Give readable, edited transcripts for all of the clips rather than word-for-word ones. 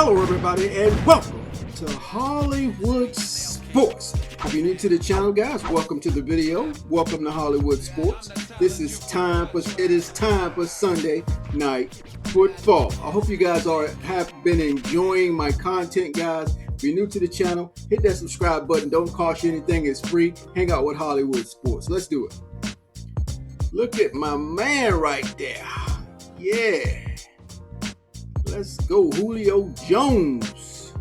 Hello, everybody, and welcome to Hollywood Sports. If you're new to the channel, guys, welcome to the video. Welcome to Hollywood Sports. It is time for Sunday night football. I hope you guys have been enjoying my content, guys. If you're new to the channel, hit that subscribe button. Don't cost you anything. It's free. Hang out with Hollywood Sports. Let's do it. Look at my man right there. Yeah. Let's go, Julio Jones.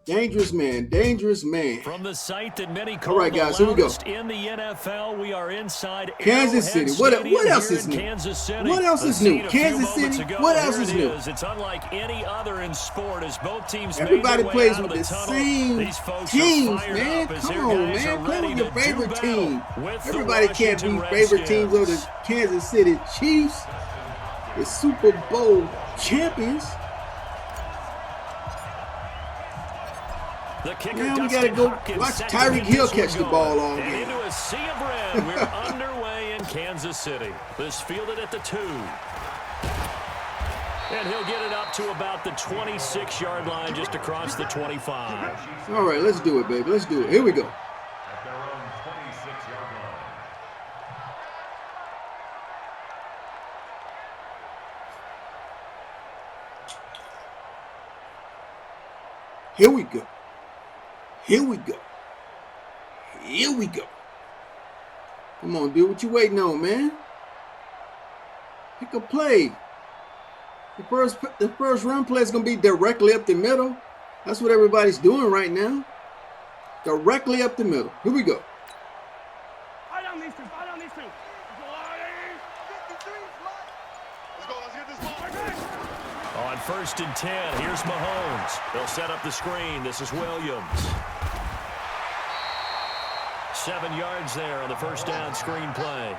Dangerous man, dangerous man. From the site that many call all right, guys, here we go. In the NFL, we are inside Kansas City. What else is new? What else is new? Kansas City. What else is new? It's unlike any other in sport as both teams. Everybody plays with the same teams, man. Come on, man. Play with your favorite team. Everybody can't be favorite teams of the Kansas City Chiefs, the Super Bowl champions. Now we gotta go watch Tyreek Hill catch the ball all game. Into a sea of red. We're underway in Kansas City. This fielded at the 2. And he'll get it up to about the 26-yard line, just across the 25. All right, let's do it, baby. Let's do it. Here we go. Here we go. Here we go. Here we go. Come on, dude. What you waiting on, man? Pick a play. The first run play is going to be directly up the middle. That's what everybody's doing right now. Directly up the middle. Here we go. On 1st and 10, here's Mahomes. They'll set up the screen. This is Williams. 7 yards there on the first down screen play.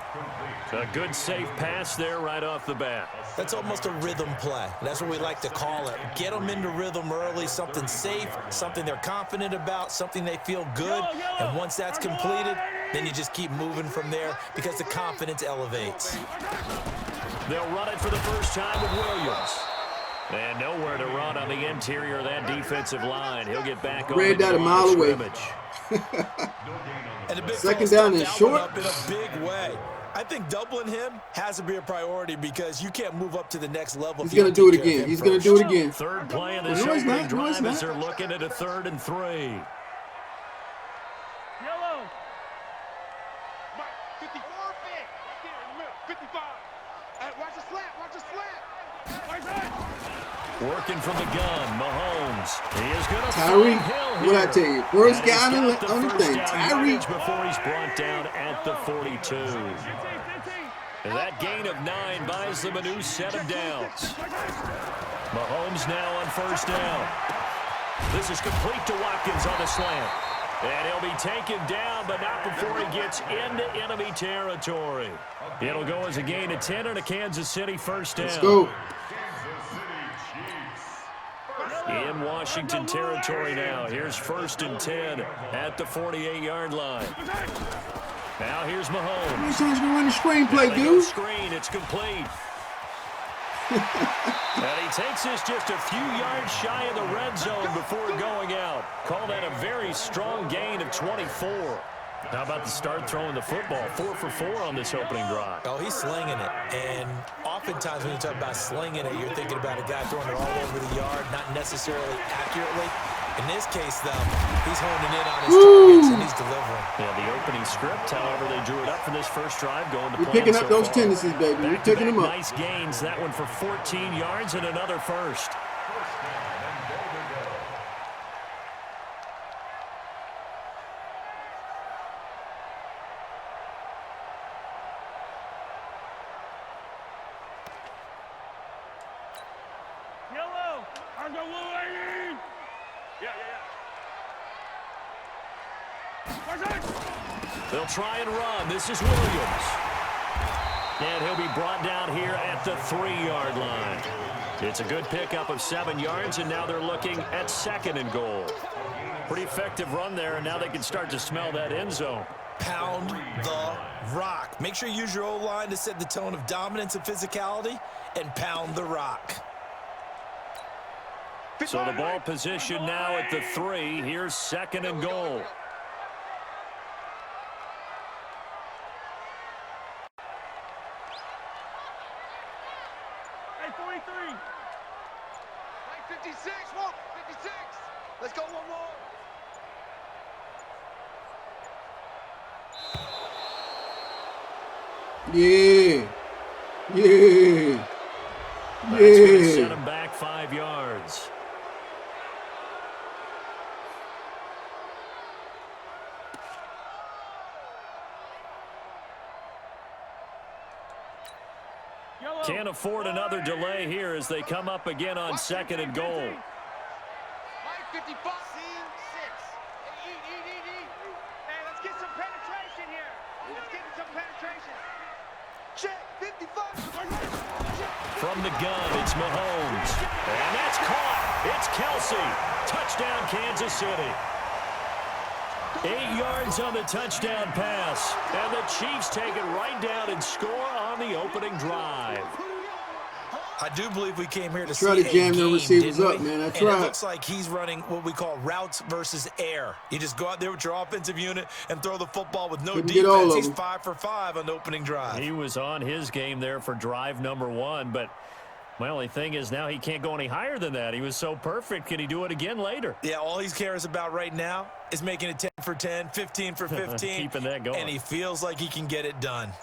A good safe pass there right off the bat. That's almost a rhythm play. That's what we like to call it. Get them into rhythm early, something safe, something they're confident about, something they feel good. And once that's completed, then you just keep moving from there because the confidence elevates. They'll run it for the first time with Williams. And nowhere to run on the interior of that defensive line. He'll get back on Red dot a mile away. And the big second down is short. Up in a big way. I think doubling him has to be a priority because you can't move up to the next level. He's going to do it again. He's going to do it again. Third play of this opening drive as they're looking at a 3rd and 3. Yellow. 54 big. Right there in the middle. 55. Watch the slap. Watch the slap. Right there. Working from the gun, Mahomes. He is going to Tyreek, what I tell you, first guy on the thing. Tyreek before he's brought down at the 42. And that gain of 9 buys them a new set of downs. Mahomes now on 1st down. This is complete to Watkins on the slant. And he'll be taken down, but not before he gets into enemy territory. It'll go as a gain of 10 and a Kansas City first down. Let's go. In Washington territory now. Here's 1st and 10 at the 48-yard line. Now here's Mahomes. How many times we run the screenplay, dude? Screen, it's complete. And he takes this just a few yards shy of the red zone before going out. Call that a very strong gain of 24. How about the start throwing the football? 4 for 4 on this opening drive. Oh, he's slinging it. And oftentimes when you talk about slinging it, you're thinking about a guy throwing it all over the yard, not necessarily accurately. In this case, though, he's honing in on his targets and he's delivering. Yeah, the opening script, however, they drew it up for this first drive going to We're picking up those tendencies, baby. We're picking them up. Nice gains. That one for 14 yards and another first. Yellow. I go Wolverine. Yeah. They'll try and run. This is Williams. And he'll be brought down here at the 3-yard line. It's a good pickup of 7 yards, and now they're looking at 2nd and goal. Pretty effective run there, and now they can start to smell that end zone. Pound the rock. Make sure you use your O-line to set the tone of dominance and physicality, and pound the rock. So the ball position now at the 3. Here's 2nd and goal. Hey, 43. 56. Whoa, 56. Let's go one more. Yeah. Yeah. That's going to set Yeah. him back 5 yards. Can't afford another delay here as they come up again on 2nd and goal. Mike, 55. Eat. Hey, let's get some penetration here. Let's get some penetration. Check, 55. From the gun, it's Mahomes. And that's caught. It's Kelsey. Touchdown, Kansas City. 8 yards on the touchdown pass. And the Chiefs take it right down and score on the opening drive. I do believe we came here to Try see to jam a their game, receivers didn't up, we? man. I And tried. it looks like he's running what we call routes versus air. You just go out there with your offensive unit and throw the football with no Couldn't get all defense. of He's them. 5 for 5 on the opening drive. He was on his game there for drive number 1, but my only thing is now he can't go any higher than that. He was so perfect. Can he do it again later? Yeah, all he cares about right now is making it 10 for 10, 15 for 15. Keeping that going. And he feels like he can get it done.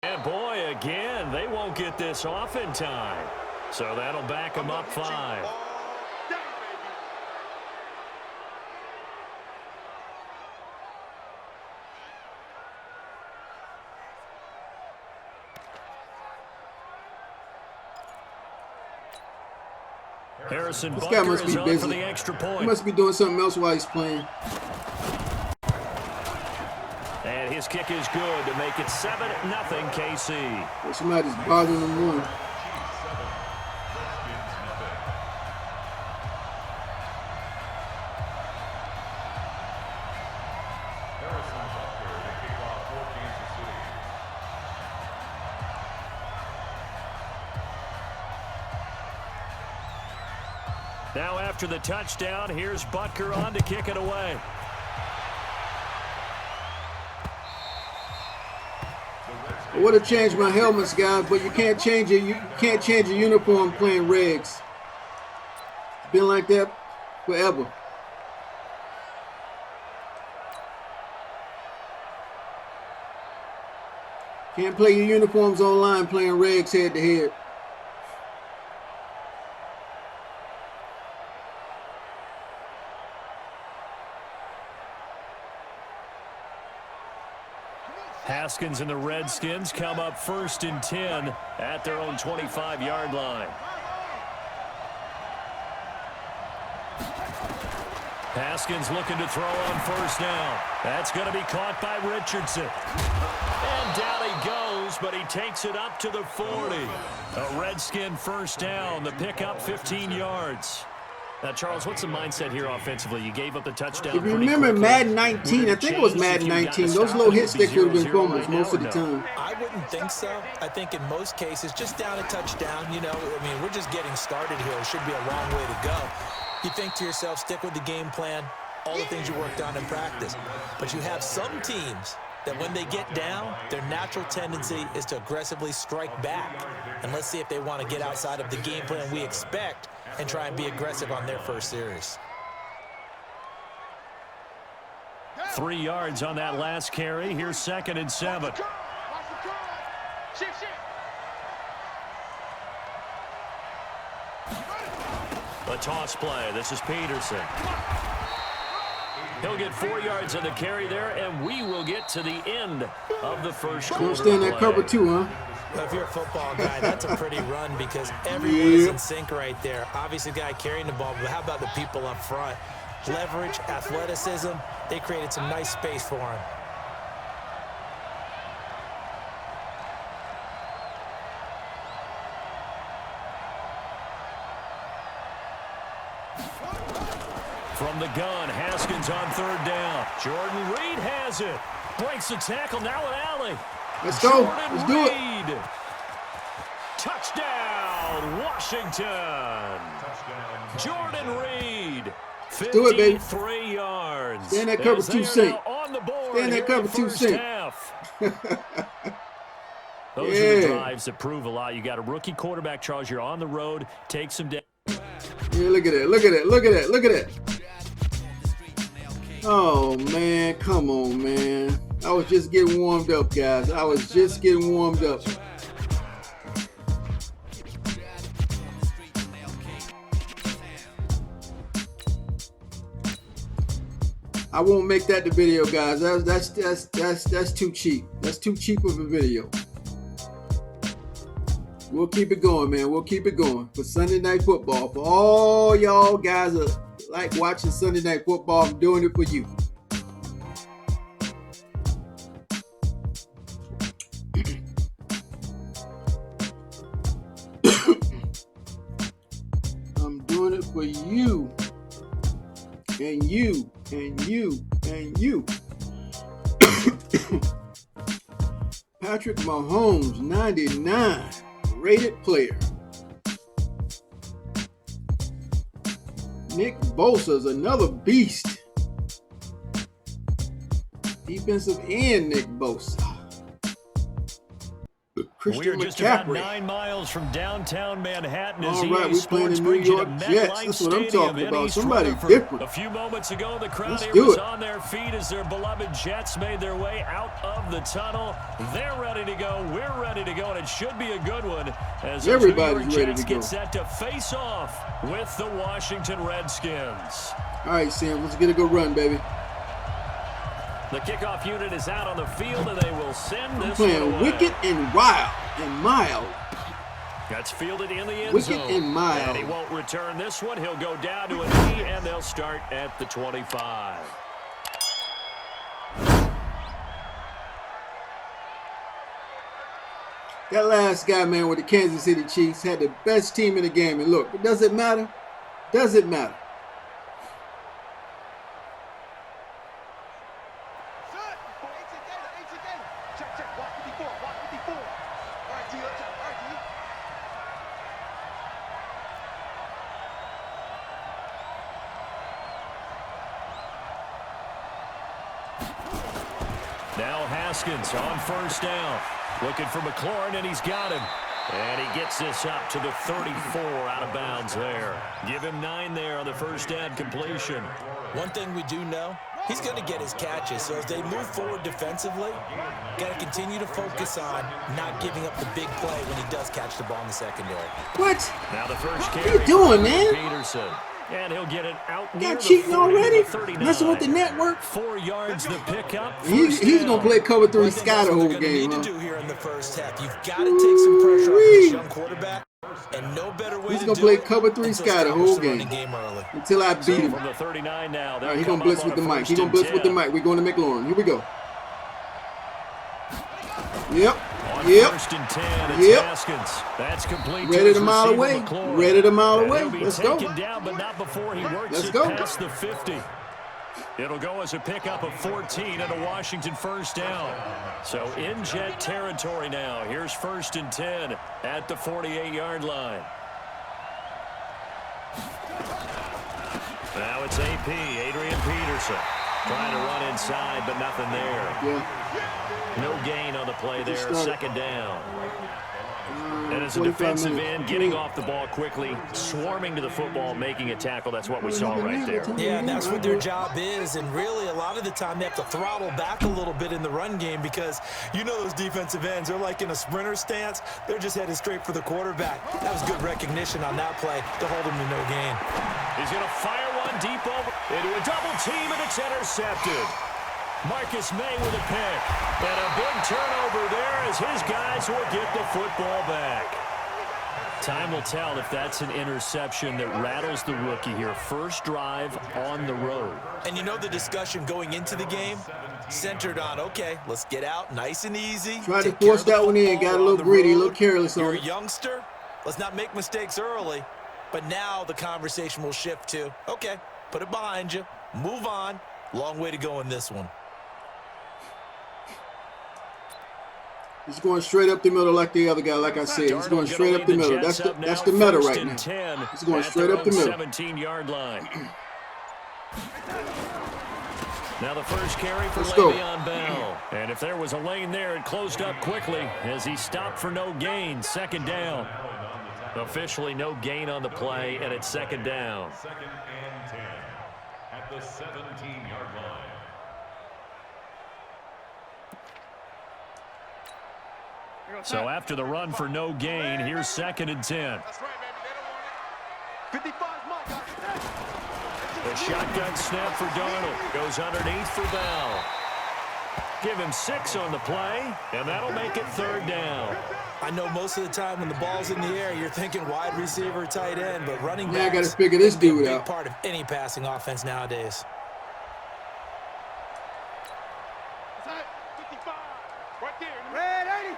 And boy, again, they won't get this off in time. So that'll back him up 5. Harrison This guy Butker must is be on for busy. the extra He point. must be doing something else while he's playing. And his kick is good to make it 7-0 KC. Or somebody's bothering him more. Now after the touchdown, here's Butker on to kick it away. I would have changed my helmets, guys, but you can't change it. You can't change a uniform playing regs. It's been like that forever. Can't play your uniforms online playing regs head to head. Haskins and the Redskins come up 1st and 10 at their own 25-yard line. Haskins looking to throw on 1st down. That's going to be caught by Richardson. And down he goes, but he takes it up to the 40. A Redskin 1st down. The pickup 15 yards. Now, Charles, what's the mindset here offensively? You gave up the touchdown. If you remember quickly. Madden 19, I think it was Madden 19, those low hit sticks would have been fumbles most of the time. I wouldn't think so. I think in most cases, just down a touchdown, you know, I mean, we're just getting started here. It should be a long way to go. You think to yourself, stick with the game plan, all the things you worked on in practice. But you have some teams that when they get down, their natural tendency is to aggressively strike back. And let's see if they want to get outside of the game plan we expect and try and be aggressive on their first series. 3 yards on that last carry. Here's 2nd and 7. A toss play. This is Peterson. He'll get 4 yards on the carry there, and we will get to the end of the first quarter. Don't stand that play. cover too, huh? Well, if you're a football guy, that's a pretty run because everyone is in sync right there. Obviously, the guy carrying the ball, but how about the people up front? Leverage, athleticism, they created some nice space for him. From the gun, Haskins on 3rd down. Jordan Reed has it. Breaks the tackle, now an alley. Let's go. Jordan Let's do it. Reed. Touchdown. Washington. Jordan Reed. Do it, baby. 53 yards. Stay in that cover 2 Saint. Stay in that cover 2 Saint. Those are the drives that prove a lot. You got a rookie quarterback, Charles. You're on the road. Take some down. Yeah, look at that. Look at that. Look at that. Look at that. Oh, man. Come on, man. I was just getting warmed up, guys. I was just getting warmed up. I won't make that the video, guys. That's too cheap. That's too cheap of a video. We'll keep it going, man. We'll keep it going for Sunday Night Football. For all y'all guys that like watching Sunday Night Football, I'm doing it for you. I'm doing it for you. And you, and you, and you. Patrick Mahomes, 99, rated player. Nick Bosa's another beast. Defensive end Nick Bosa. We are just about 9 miles from downtown Manhattan. As all right, we're playing the New York Jets. That's what I'm talking about. Somebody different. A few moments ago, the crowd here was on their feet as their beloved Jets made their way out of the tunnel. They're ready to go. We're ready to go, and it should be a good one as everybody's the New ready York Jets to go. get set to face off with the Washington Redskins. All right, Sam, let's get a good run, baby. The kickoff unit is out on the field, and they will send this playing one away. wicked and wild and mild. That's fielded in the end wicked zone. And mild. And he won't return this one. He'll go down to a knee, and they'll start at the 25. That last guy, man, with the Kansas City Chiefs had the best team in the game. And look, does it matter? Does it matter? Now Haskins on first down. Looking for McLaurin, and he's got him. And he gets this up to the 34 out of bounds there. Give him 9 there on the first down completion. One thing we do know, he's going to get his catches. So as they move forward defensively, got to continue to focus on not giving up the big play when he does catch the ball in the secondary. What? Now the first carry. What are you doing, man? Peterson. And he'll get it out near got cheating already? 39. Messing with the network? 4 yards the pickup. He's going to play cover 3 sky the whole game. Need to do here in the first half. You've got to take some pressure off this young quarterback, and no better way he's to going to do play it cover 3 sky the whole game until I beat him. From the 39 now, all right, he's going to blitz with the mic. He's going to blitz with the mic. We're going to McLaurin. Here we go. Yep. Yep. First and 10, it's Haskins. That's complete. Ready to mile away. Ready to mile away. Let's go. Down, but not before he works Let's it go. past the 50. It'll go as a pickup of 14 and a Washington first down. So in Jet territory now. Here's first and 10 at the 48-yard line. Now it's AP, Adrian Peterson. Trying to run inside, but nothing there. Yeah. No gain on the play there. Second down. And as a defensive end, getting off the ball quickly, swarming to the football, making a tackle. That's what we saw right there. Yeah, and that's what their job is. And really, a lot of the time, they have to throttle back a little bit in the run game because you know those defensive ends, they're like in a sprinter stance. They're just headed straight for the quarterback. That was good recognition on that play to hold him to no gain. He's going to fire one deep over into a double team, and it's intercepted. Marcus May with a pick. And a big turnover there as his guys will get the football back. Time will tell if that's an interception that rattles the rookie here. First drive on the road. And you know the discussion going into the game? Centered on, okay, let's get out nice and easy. Tried to force that one in. Got a little greedy, a little careless on it. You're a youngster. Let's not make mistakes early. But now the conversation will shift to, okay, put it behind you. Move on. Long way to go in this one. He's going straight up the middle like the other guy, like I said. He's going straight up the middle. That's the meta right now. He's going straight up the middle. 17-yard line. Now the first carry for Let's go. Le'Veon Bell. And if there was a lane there, it closed up quickly as he stopped for no gain. Second down. Officially no gain on the play, and it's second down. Second and 10 at the 17-yard line. So after the run for no gain, here's second and 10. That's right, baby. They don't want it. 55 mark. The shotgun snap for Darnold. Goes underneath for Bell. Give him 6 on the play, and that'll make it third down. I know most of the time when the ball's in the air, you're thinking wide receiver, tight end, but running Yeah, I got to backs figure this can be dude a big out. part of any passing offense nowadays. That's right. 55. Right there. Red 80.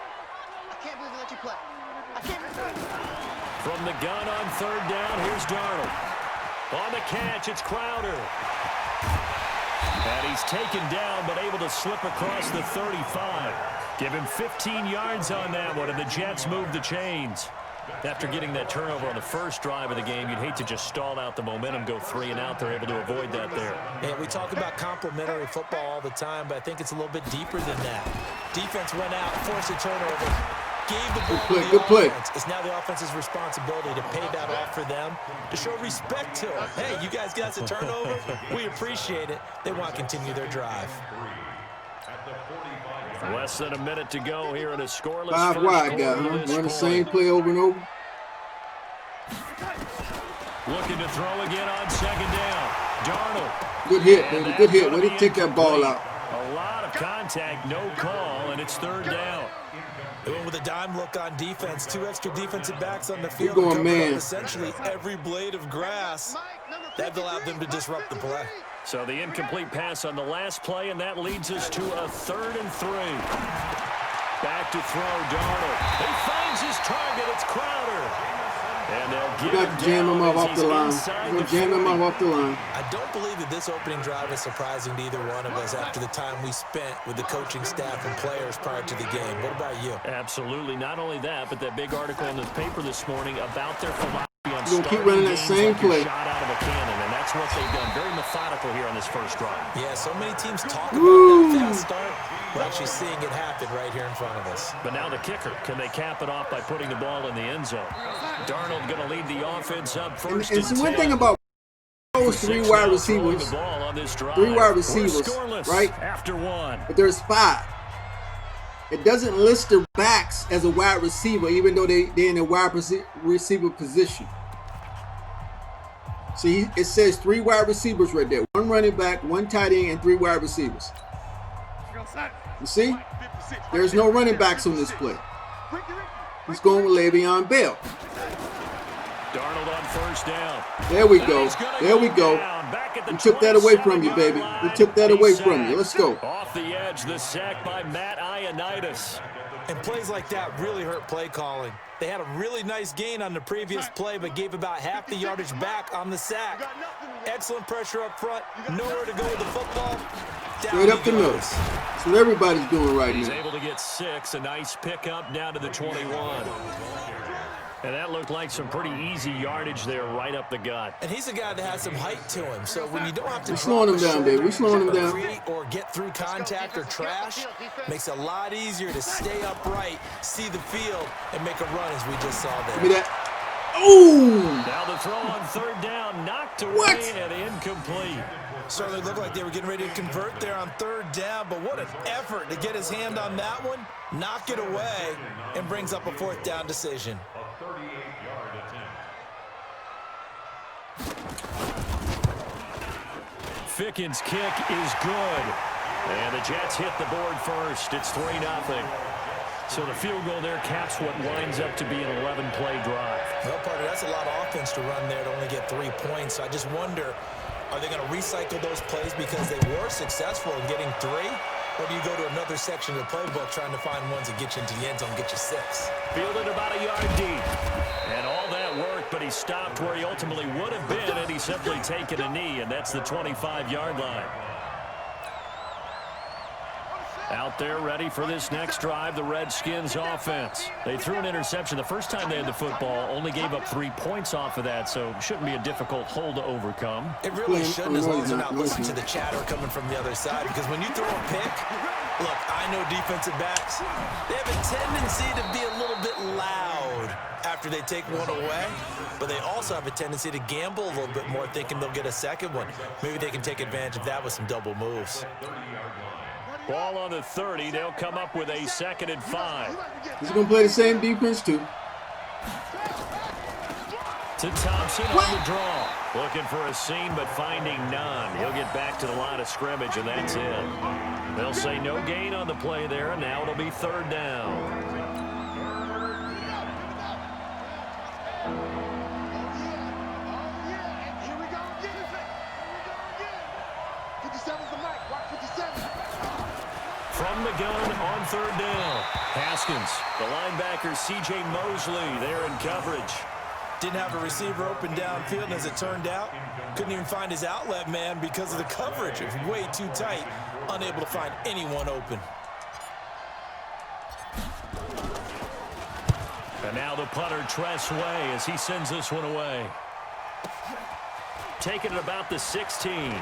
I can't believe they let you play. I can't believe it. From the gun on third down, here's Darnold. On the catch, it's Crowder. And he's taken down, but able to slip across the 35. Give him 15 yards on that one, and the Jets move the chains. After getting that turnover on the first drive of the game, you'd hate to just stall out the momentum, go 3 and out. They're able to avoid that there. Yeah, we talk about complementary football all the time, but I think it's a little bit deeper than that. Defense went out, forced a turnover, gave the ball to the offense. It's now the offense's responsibility to pay that off for them, to show respect to them. Hey, you guys got a turnover? We appreciate it. They want to continue their drive. Less than a minute to go here in a scoreless 5 wide guy, huh? Run the same play over and over. Looking to throw again on second down. Darnold. Good hit, baby. Good hit. Where did he take that ball out? A lot of contact, no call, and it's third down. They went with a dime look on defense. 2 extra defensive backs on the field. You're going covering man. up essentially every blade of grass. That allowed them to disrupt the play. So the incomplete pass on the last play, and that leads us to a 3rd and 3. Back to throw, Darnold. He finds his target. It's Crowder. And they'll You give got to jam him off the line. You're going to jam him off the line. I don't believe that this opening drive is surprising to either one of us after the time we spent with the coaching staff and players prior to the game. What about you? Absolutely. Not only that, but that big article in the paper this morning about their philosophy on You're going to keep running that same play. Shot out of a cannon, and that's what they've done. Very methodical here on this first drive. Yeah, so many teams talk about that fast start. We're actually seeing it happen right here in front of us. But now the kicker, can they cap it off by putting the ball in the end zone? Darnold going to lead the offense up first And and one 10. thing about those 3 wide receivers, 3 wide receivers, right? After 1. But there's 5. It doesn't list their backs as a wide receiver, even though they're in a wide receiver position. See, it says 3 wide receivers right there. 1 running back, 1 tight end, and 3 wide receivers. You see? There's no running backs on this play. He's going with Le'Veon Bell. Darnold on first down. There we go. There we go. We took that away from you, baby. We took that away from you. Let's go. Off the edge, the sack by Matt Ioannidis. And plays like that really hurt play calling. They had a really nice gain on the previous play, but gave about half the yardage back on the sack. Excellent pressure up front. Nowhere to go with the football. Straight up the middle. That's what everybody's doing right He's now. able to get 6. A nice pickup down to the 21. And that looked like some pretty easy yardage there right up the gut. And he's a guy that has some height to him. So when you don't have to We're slowing him down, baby. We're slowing him down. Or get through contact or trash, makes it a lot easier to stay upright, see the field, and make a run as we just saw there. Give me that. Oh! Now the throw on third down, knocked away What? and incomplete. Certainly looked like they were getting ready to convert there on third down, but what an effort to get his hand on that one, knock it away, and brings up a 4th down decision. A 38-yard attempt. Fickens' kick is good. And the Jets hit the board first. It's 3-0. So the field goal there caps what winds up to be an 11-play drive. Well, partner, that's a lot of offense to run there to only get 3 points. So I just wonder, are they going to recycle those plays because they were successful in getting 3? Or do you go to another section of the playbook trying to find ones that get you into the end zone, get you 6? Fielded about a yard deep. And all that worked, but he stopped where he ultimately would have been, and he simply taken a knee, and that's the 25-yard line. Out there ready for this next drive, the Redskins offense. They threw an interception the first time they had the football, only gave up 3 points off of that, so it shouldn't be a difficult hole to overcome. It really shouldn't, as long as they're not listening to the chatter coming from the other side, because when you throw a pick, look, I know defensive backs, they have a tendency to be a little bit loud after they take one away, but they also have a tendency to gamble a little bit more, thinking they'll get a second one. Maybe they can take advantage of that with some double moves. Ball on the 30. They'll come up with a 2nd and 5. He's going to play the same defense, too. To Thompson on the draw. Looking for a seam, but finding none. He'll get back to the line of scrimmage, and that's it. They'll say no gain on the play there, and now it'll be 3rd down. From the gun on 3rd down. Haskins, the linebacker C.J. Mosley there in coverage. Didn't have a receiver open downfield, and as it turned out, couldn't even find his outlet man because of the coverage. It was way too tight, unable to find anyone open. And now the punter, Tress Way, as he sends this one away. Taking it about the 16.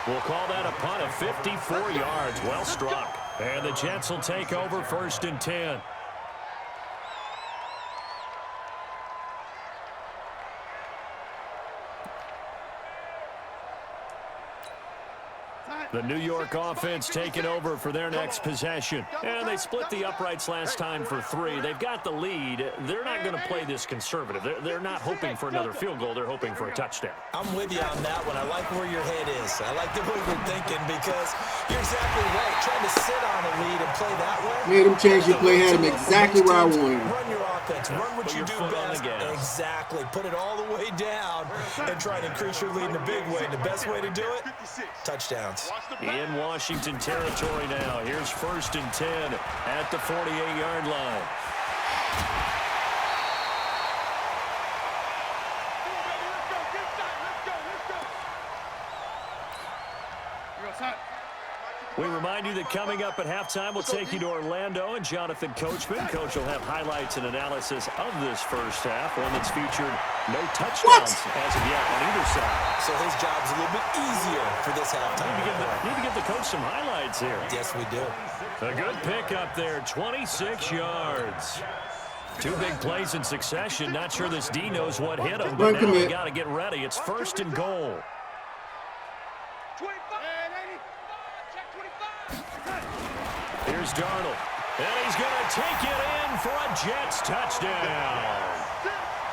We'll call that a punt of 54 yards. Well struck. And the Jets will take over 1st and 10. The New York offense taking over for their next possession. And they split the uprights last time for 3. They've got the lead. They're not going to play this conservative. They're not hoping for another field goal. They're hoping for a touchdown. I'm with you on that one. I like where your head is. I like the way you're thinking, because you're exactly right. Trying to sit on a lead and play that way. Made him change the play, had him exactly where I wanted him. Run your offense. Run what you do best. Exactly. Put it all the way down and try to increase your lead in a big way. And the best way to do it? Touchdowns. In Washington territory now. Here's 1st and 10 at the 48-yard line. We remind you that coming up at halftime, we'll take you to Orlando and Jonathan Coachman. Coach will have highlights and analysis of this first half, one that's featured no touchdowns as of yet on either side. So his job's a little bit easier for this halftime. Need to give the coach some highlights here. Yes, we do. A good pick up there, 26 yards. 2 big plays in succession. Not sure this D knows what hit him, but now we got to get ready. It's 1st and goal. Here's Darnold, and he's going to take it in for a Jets touchdown.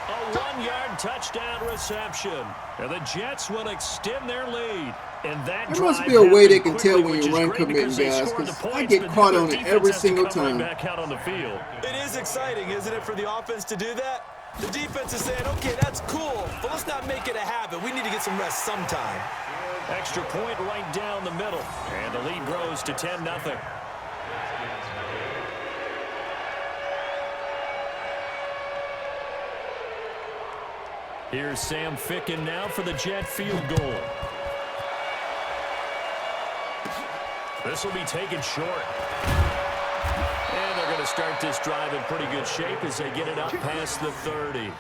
A 1-yard touchdown reception. And the Jets will extend their lead. And that there must be a way they can tell when you run committing, guys, because I get caught on it every single time. Back out on the field. It is exciting, isn't it, for the offense to do that? The defense is saying, okay, that's cool, but let's not make it a habit. We need to get some rest sometime. Extra point right down the middle. And the lead grows to 10-0. Here's Sam Ficken now for the Jet field goal. This will be taken short. And they're going to start this drive in pretty good shape as they get it up past the 30.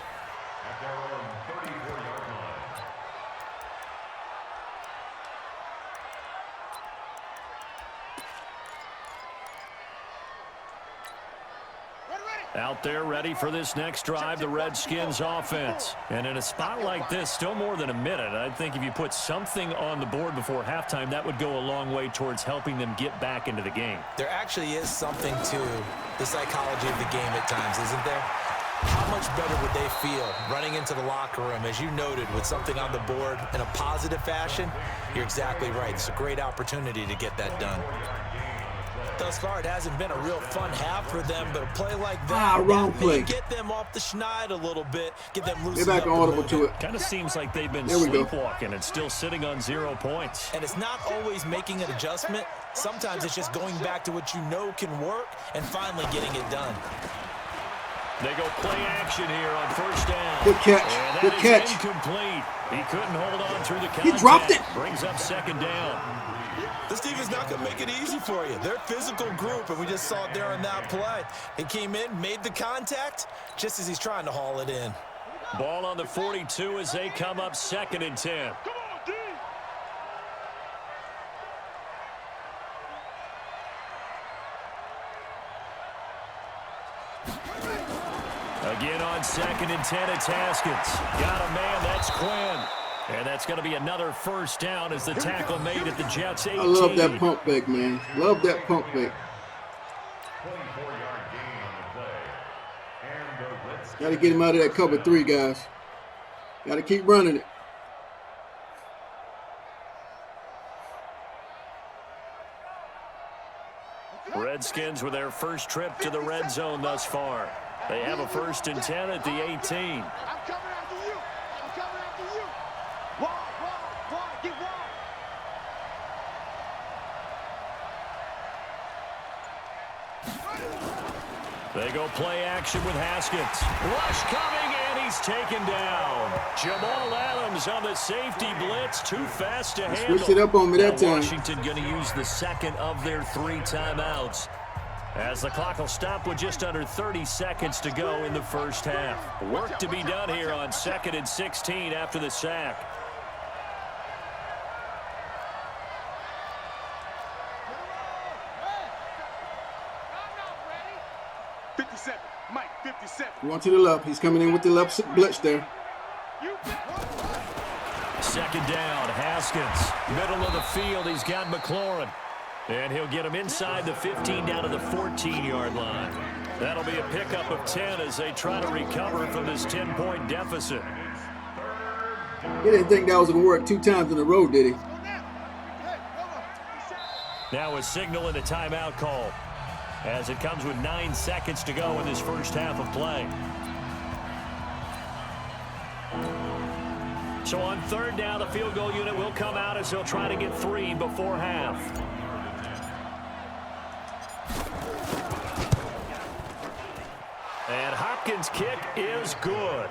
Out there ready for this next drive, the Redskins offense. And in a spot like this, still more than a minute, I think if you put something on the board before halftime, that would go a long way towards helping them get back into the game. There actually is something to the psychology of the game at times, isn't there? How much better would they feel running into the locker room, as you noted, with something on the board in a positive fashion? You're exactly right. It's a great opportunity to get that done. Thus far, it hasn't been a real fun half for them, but a play like that, wrong play. Get them off the schneid a little bit, get them loosened back up audible to it. Kind of seems like they've been sleepwalking and still sitting on 0 points. And it's not always making an adjustment. Sometimes it's just going back to what you know can work and finally getting it done. They go play action here on 1st down. Good catch. And that Good is catch. incomplete. He couldn't hold on through the contact. He dropped it. Brings up second down. This team is not going to make it easy for you. They're a physical group, and we just saw it there on that play. He came in, made the contact, just as he's trying to haul it in. Ball on the 42 as they come up 2nd and 10. Again on 2nd and 10, it's Haskins. Got a man, that's Quinn. And that's going to be another first down as the tackle made at the Jets 18. I love that pump fake, man. Love that pump fake. 24-yard gain on the play. And the Redskins. Got to get him out of that cover 3, guys. Got to keep running it. Redskins with their first trip to the red zone thus far. They have a 1st and 10 at the 18. I'm coming after you. I'm coming after you. Wide, get wide. They go play action with Haskins. Rush coming, and he's taken down. Jamal Adams on the safety blitz. Too fast to handle. Switched it up on me that time. Washington going to use the second of their 3 timeouts, as the clock will stop with just under 30 seconds to go in the first half. Work to be done here on 2nd and 16 after the sack. Mike, 57. Going to the left. He's coming in with the left blitz there. 2nd down, Haskins. Middle of the field, he's got McLaurin. And he'll get him inside the 15 down to the 14-yard line. That'll be a pickup of 10 as they try to recover from this 10-point deficit. He didn't think that was going to work 2 times in a row, did he? Now a signal and a timeout call, as it comes with 9 seconds to go in this first half of play. So on 3rd down, the field goal unit will come out as they'll try to get 3 before half. And Hopkins' kick is good.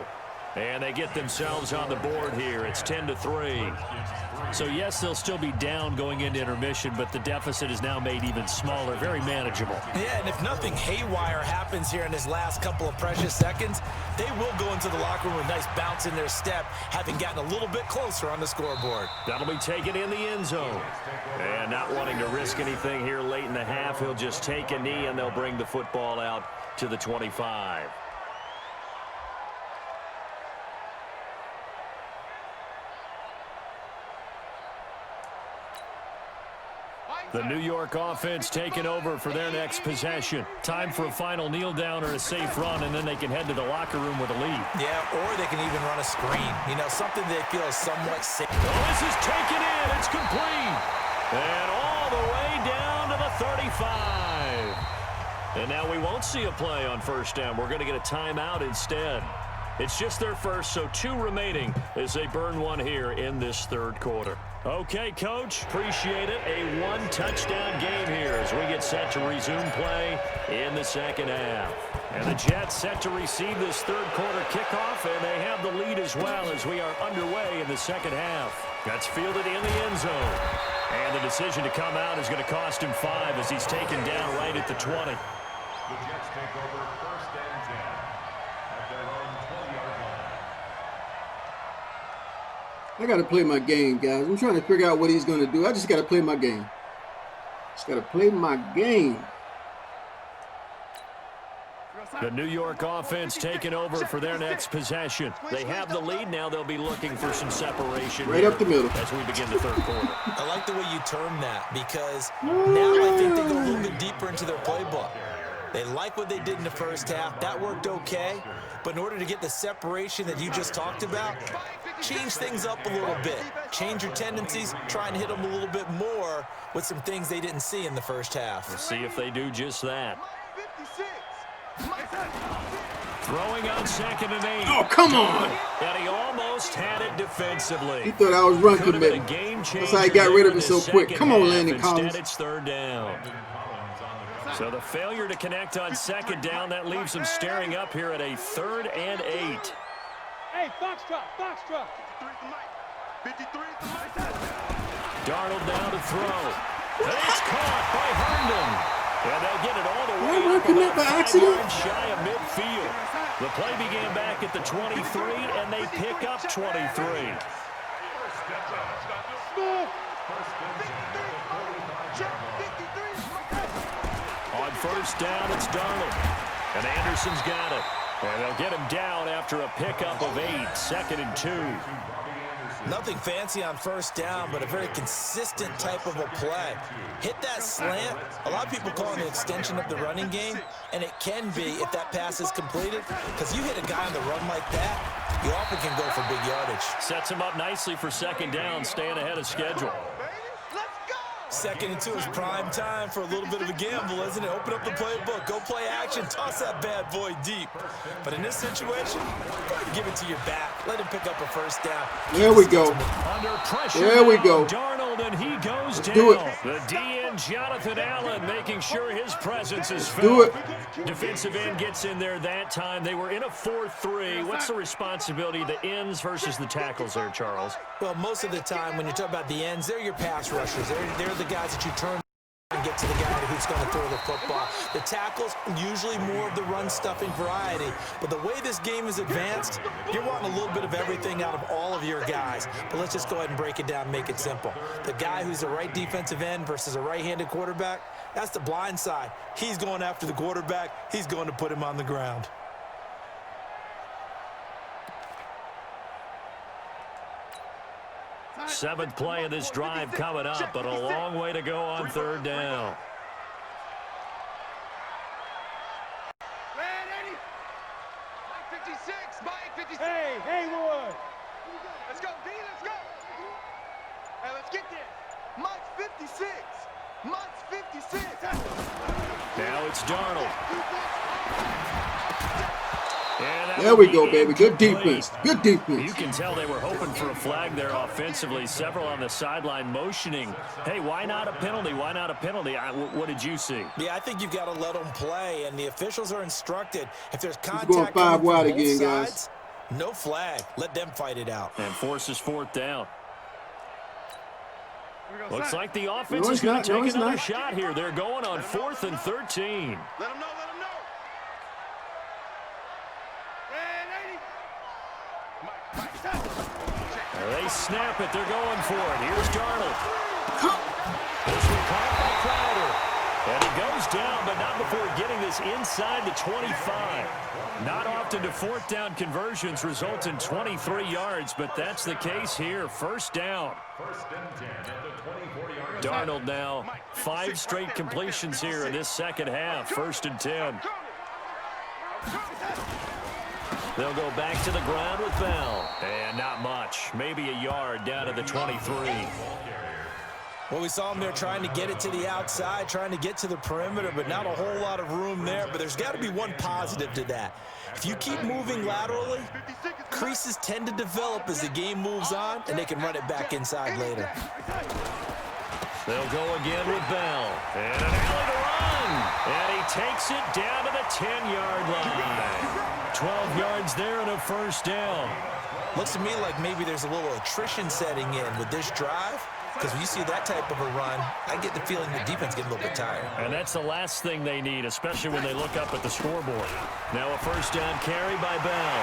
And they get themselves on the board here. It's 10-3. So, yes, they'll still be down going into intermission, but the deficit is now made even smaller, very manageable. Yeah, and if nothing haywire happens here in his last couple of precious seconds, they will go into the locker room with a nice bounce in their step, having gotten a little bit closer on the scoreboard. That'll be taken in the end zone. And not wanting to risk anything here late in the half, he'll just take a knee, and they'll bring the football out to the 25. The New York offense taking over for their next possession. Time for a final kneel down or a safe run, and then they can head to the locker room with a lead. Yeah, or they can even run a screen. You know, something they feel is somewhat safe. Well, this is taken in. It's complete. And all the way down to the 35. And now we won't see a play on 1st down. We're going to get a timeout instead. It's just their first, so 2 remaining as they burn 1 here in this 3rd quarter. Okay, Coach, appreciate it. A 1-touchdown game here as we get set to resume play in the 2nd half. And the Jets set to receive this 3rd quarter kickoff, and they have the lead as well as we are underway in the 2nd half. That's fielded in the end zone. And the decision to come out is going to cost him 5 as he's taken down right at the 20. The Jets take over 1st and 10 at their own 20-yard line. I got to play my game, guys. I'm trying to figure out what he's going to do. I just got to play my game. Just got to play my game. The New York offense taking over for their next possession. They have the lead. Now they'll be looking for some separation Right up the middle. as we begin the 3rd quarter. I like the way you term that, because now I think they go a little bit deeper into their playbook. They like what they did in the first half. That worked okay. But in order to get the separation that you just talked about, change things up a little bit. Change your tendencies. Try and hit them a little bit more with some things they didn't see in the first half. We'll see if they do just that. Throwing on 2nd and 8. Oh, come on. And he almost had it defensively. He thought I was run Could have been a committing. game That's how he got rid of it so quick. Come on, Landon Collins. Instead, it's 3rd down. So the failure to connect on 2nd down, that leaves them staring up here at a 3rd and 8. Hey, Foxtrot, Foxtrot. 53 is the mic. Darnold down to throw. And it's caught by Herndon. And they'll get it all the way Why up couldn't that about by 5 accident? yards shy of midfield. The play began back at the 23, and they pick up 23. On first down, it's Darnold. And Anderson's got it. And they'll get him down after a pickup of 8, 2nd and 2. Nothing fancy on first down, but a very consistent type of a play. Hit that slant. A lot of people call it an extension of the running game, and it can be if that pass is completed, because you hit a guy on the run like that, you often can go for big yardage. Sets him up nicely for 2nd down, staying ahead of schedule. 2nd and 2 is prime time for a little bit of a gamble, isn't it? Open up the playbook, go play action, toss that bad boy deep. But in this situation, go ahead and give it to your back. Let him pick up a first down. There we go. Under pressure. There we now, go. Darnold, and he goes down. Do it. The DN, Jonathan Allen, making sure his presence is Do felt. it. Defensive end gets in there that time. They were in a 4-3. What's the responsibility of the ends versus the tackles there, Charles? Well, most of the time when you talk about the ends, they're your pass rushers. They're the guys that you turn and get to the guy who's going to throw the football. The tackles, usually more of the run-stuffing variety. But the way this game is advanced, you're wanting a little bit of everything out of all of your guys. But let's just go ahead and break it down and make it simple. The guy who's the right defensive end versus a right-handed quarterback, that's the blind side. He's going after the quarterback. He's going to put him on the ground. Seventh play of this drive coming up, but a long way to go on 3rd down. Mike 56, Mike 56. Hey, Haywood. Let's go, D, let's go. Hey, let's get there. Mike's 56. Mike's 56. Now it's Darnold. There we go, baby. Good defense. Good defense. You can tell they were hoping for a flag there offensively. Several on the sideline motioning, hey, why not a penalty? Why not a penalty? What did you see? Yeah, I think you've got to let them play, and the officials are instructed. If there's contact going 5 wide from both again, sides, guys. no flag. Let them fight it out. And forces 4th down. Looks like the offense No, is it's going not. to No, take it's another not. shot here. They're going on 4th and 13. Let him know, let him know. They snap it. They're going for it. Here's Darnold. This one caught by Crowder. And he goes down, but not before getting this inside the 25. Not often do 4th down conversions result in 23 yards, but that's the case here. 1st down. 1st and 10 at the 24-yard line. Darnold now 5 straight completions here in this 2nd half. 1st and 10. They'll go back to the ground with Bell. And not much. Maybe a yard down to the 23. Well, we saw him there trying to get it to the outside, trying to get to the perimeter, but not a whole lot of room there. But there's got to be one positive to that. If you keep moving laterally, creases tend to develop as the game moves on, and they can run it back inside later. They'll go again with Bell. And an alley to run. And he takes it down to the 10-yard line. 12 yards there and a 1st down. Looks to me like maybe there's a little attrition setting in with this drive, because when you see that type of a run, I get the feeling the defense getting a little bit tired. And that's the last thing they need, especially when they look up at the scoreboard. Now a 1st down carry by Bell.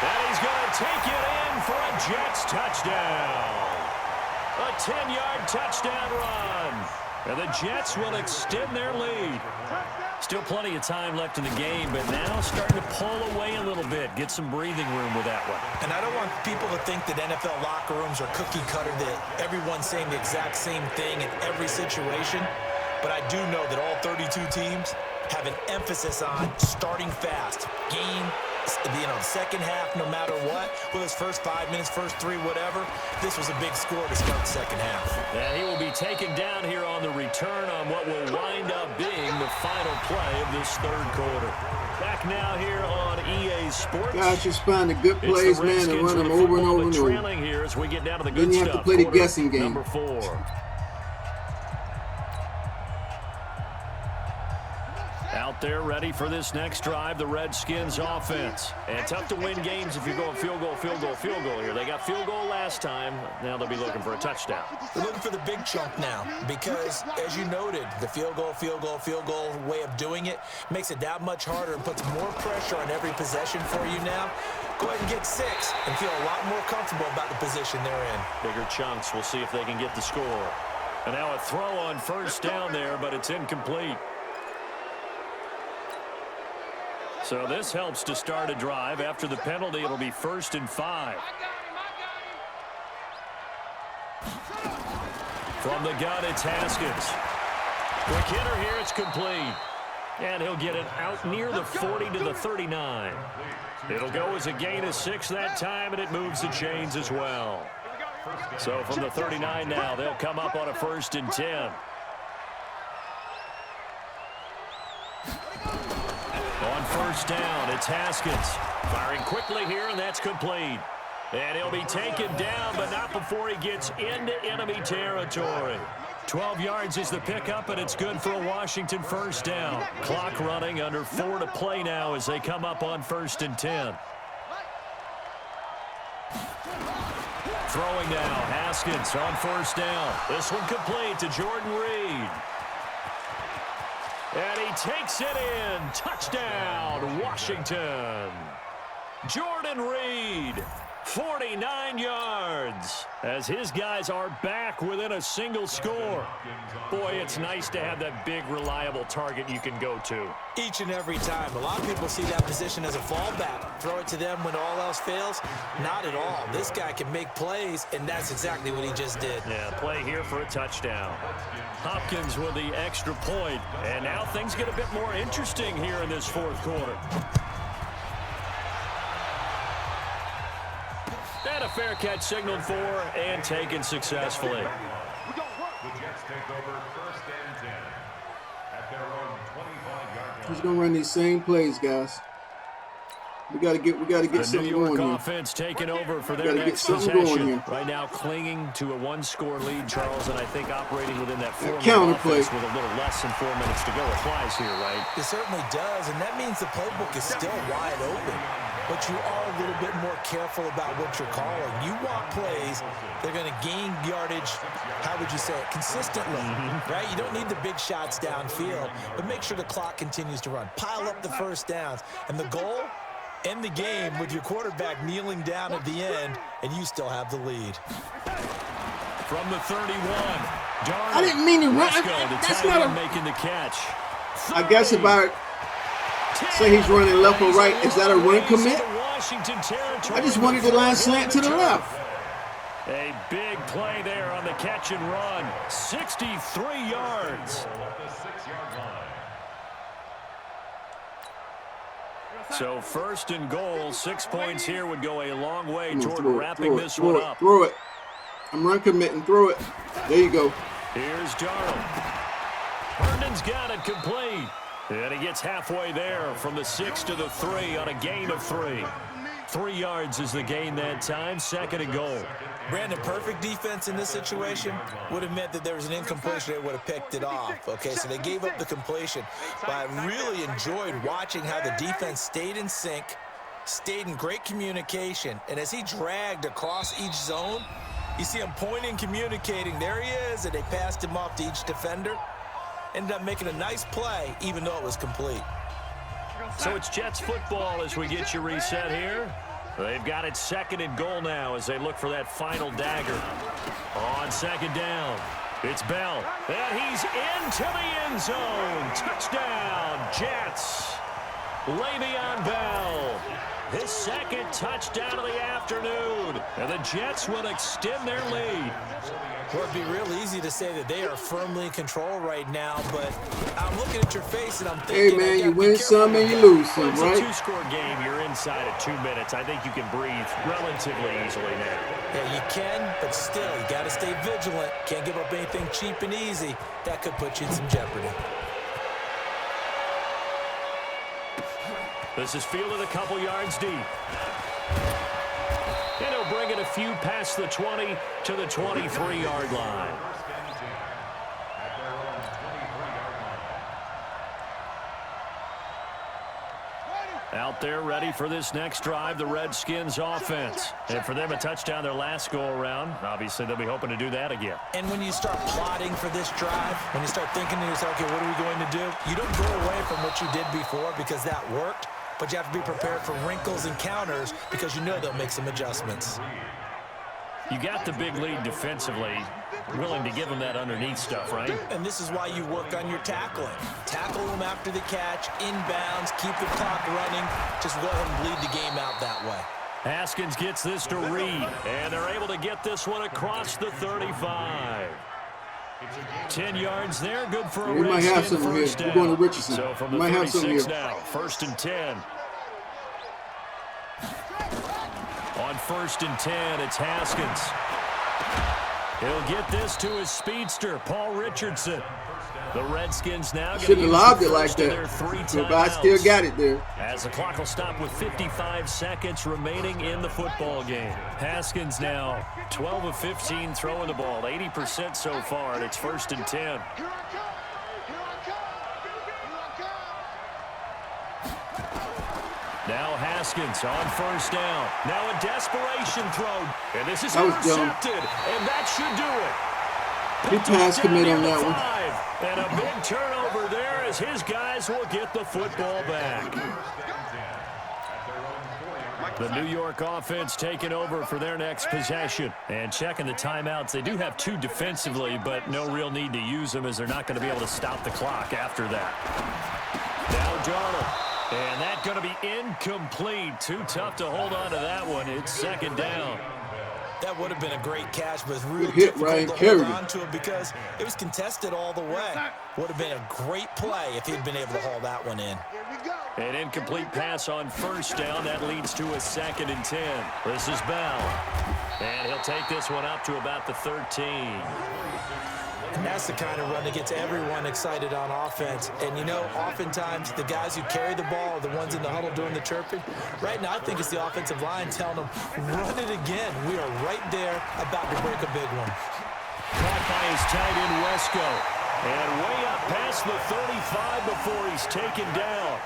And he's going to take it in for a Jets touchdown. A 10-yard touchdown run. And the Jets will extend their lead. Still plenty of time left in the game, but now starting to pull away a little bit. Get some breathing room with that one. And I don't want people to think that NFL locker rooms are cookie cutter, that everyone's saying the exact same thing in every situation. But I do know that all 32 teams have an emphasis on starting fast. Game, the 2nd half, no matter what, whether it's first 5 minutes, first 3, whatever. This was a big score to start the 2nd half. And he will be taken down here on the return on what will wind up being the final play of this 3rd quarter. Back now here on EA Sports. Guys just find the good plays, man, and run them over and over and over. Trailing here as we get down to the good Then you have to play the guessing game. Number 4. Out out there ready for this next drive, the Redskins offense. And tough to win games if you're going field goal, field goal, field goal here. They got field goal last time. Now they'll be looking for a touchdown. They're looking for the big chunk now because, as you noted, the field goal, field goal, field goal way of doing it makes it that much harder and puts more pressure on every possession for you now. Go ahead and get 6 and feel a lot more comfortable about the position they're in. Bigger chunks. We'll see if they can get the score. And now a throw on first down there, but it's incomplete. So this helps to start a drive. After the penalty, it'll be 1st and 5. From the gun, it's Haskins. Quick hitter here, it's complete. And he'll get it out near the 40 to the 39. It'll go as a gain of 6 that time, and it moves the chains as well. So from the 39 now, they'll come up on a 1st and 10. On first down, it's Haskins. Firing quickly here, and that's complete. And he'll be taken down, but not before he gets into enemy territory. 12 yards is the pickup, and it's good for a Washington first down. Clock running, under 4 to play now as they come up on 1st and 10. Throwing now, Haskins on 1st down. This one complete to Jordan Reed. And he takes it in. Touchdown, Washington. Jordan Reed, 49 yards, as his guys are back within a single score. Boy, it's nice to have that big, reliable target you can go to. Each and every time. A lot of people see that position as a fallback. Throw it to them when all else fails. Not at all. This guy can make plays, and that's exactly what he just did. Yeah, play here for a touchdown. Hopkins with the extra point, and now things get a bit more interesting here in this 4th quarter. And a fair catch signaled for and taken successfully. The Jets take over 1st and 10 at their own 25-yard line. He's gonna run these same plays, guys. We gotta get something New York going here. offense taking over for their Gotta get next something going possession. here. Right now clinging to a 1-score lead, Charles, and I think operating within that 4-minute counter play offense with a little less than 4 minutes to go applies here, right? It certainly does, and that means the playbook is still wide open. But you are a little bit more careful about what you're calling. You want plays, they're going to gain yardage, how would you say it, consistently, right? You don't need the big shots downfield, but make sure the clock continues to run. Pile up the first downs. And the goal, end the game with your quarterback kneeling down at the end, and you still have the lead. From the 31, Darnold. I didn't mean to run. That's not a. Making the catch. I guess if I say he's running left or right, is that a run commit? I just wanted the line slant to the left. A big play there on the catch and run. 63 yards. So 1st and goal, 6 points here would go a long way toward wrapping this one up. Throw it. I'm run committing. Throw it. There you go. Here's Darnold. Herndon's got it complete. And he gets halfway there from the 6 to the 3 on a gain of 3. 3 yards is the gain that time. 2nd and goal. Brandon, perfect defense in this situation would have meant that there was an incompletion. They would have picked it off. Okay, so they gave up the completion. But I really enjoyed watching how the defense stayed in sync, stayed in great communication. And as he dragged across each zone, you see him pointing, communicating. There he is, and they passed him off to each defender. Ended up making a nice play, even though it was complete. So it's Jets football as we get you reset here. They've got it 2nd and goal now as they look for that final dagger. On 2nd down, it's Bell. And he's into the end zone. Touchdown, Jets. Le'Veon Bell. His 2nd touchdown of the afternoon. And the Jets will extend their lead. Well, it'd be real easy to say that they are firmly in control right now, but I'm looking at your face and I'm thinking, hey man, you win some and you lose some, it's right? a 2-score game. You're inside of 2 minutes. I think you can breathe relatively easily now. Yeah, you can, but still, you got to stay vigilant. Can't give up anything cheap and easy. That could put you in some jeopardy. This is fielded a couple yards deep. And he'll bring it a few past the 20 to the 23-yard line. Out there ready for this next drive, the Redskins offense. And for them, a touchdown their last go-around. Obviously, they'll be hoping to do that again. And when you start plotting for this drive, when you start thinking to yourself, okay, what are we going to do? You don't go away from what you did before because that worked, but you have to be prepared for wrinkles and counters because you know they'll make some adjustments. You got the big lead defensively, willing to give them that underneath stuff, right? And this is why you work on your tackling. Tackle them after the catch, inbounds, keep the clock running. Just go ahead and bleed the game out that way. Haskins gets this to Reed, and they're able to get this one across the 35. 10 yards there, good for a we might have some here. We're going to Richardson. So from the might have some 36 here. now, 1st and 10. On 1st and 10, it's Haskins. He'll get this to his speedster, Paul Richardson. The Redskins now should have lobbed it like that, but I still got it there. As the clock will stop with 55 seconds remaining in the football game. Haskins now 12 of 15 throwing the ball, 80% so far, and it's 1st and 10. Now Haskins on 1st down. Now a desperation throw. And this is intercepted. And that should do it. Good pass commit on that one. And a big turnover there as his guys will get the football back. The New York offense taking over for their next possession. And checking the timeouts. They do have 2 defensively, but no real need to use them as they're not going to be able to stop the clock after that. Now Darnold. And that's going to be incomplete. Too tough to hold on to that one. It's 2nd down. That would have been a great catch, but it's really hit, difficult Ryan. to hold on to it because it was contested all the way. Would have been a great play if he'd been able to haul that one in. An incomplete pass on 1st down. That leads to a 2nd and 10. This is Bell. And he'll take this one up to about the 13. And that's the kind of run that gets everyone excited on offense. And, you know, oftentimes the guys who carry the ball are the ones in the huddle doing the chirping. Right now, I think it's the offensive line telling them, run it again. We are right there about to break a big one. Caught by his tight end, Wesco. And way up past the 35 before he's taken down.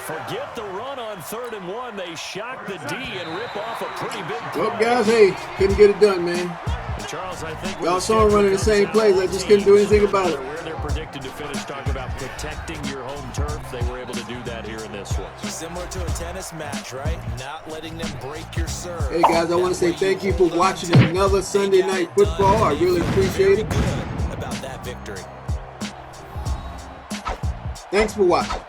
Forget the run on 3rd and 1. They shock the D and rip off a pretty big play. Well, guys, hey, couldn't get it done, man. And Charles, I think y'all saw him running the same plays. I just couldn't do anything about it. Where they're predicted to finish, talking about protecting your home turf, they were able to do that here in this one. Similar to a tennis match, right? Not letting them break your serve. Hey, guys, I want to say thank you for watching another Sunday Night Football. I really appreciate it. Good about that victory. Thanks for watching.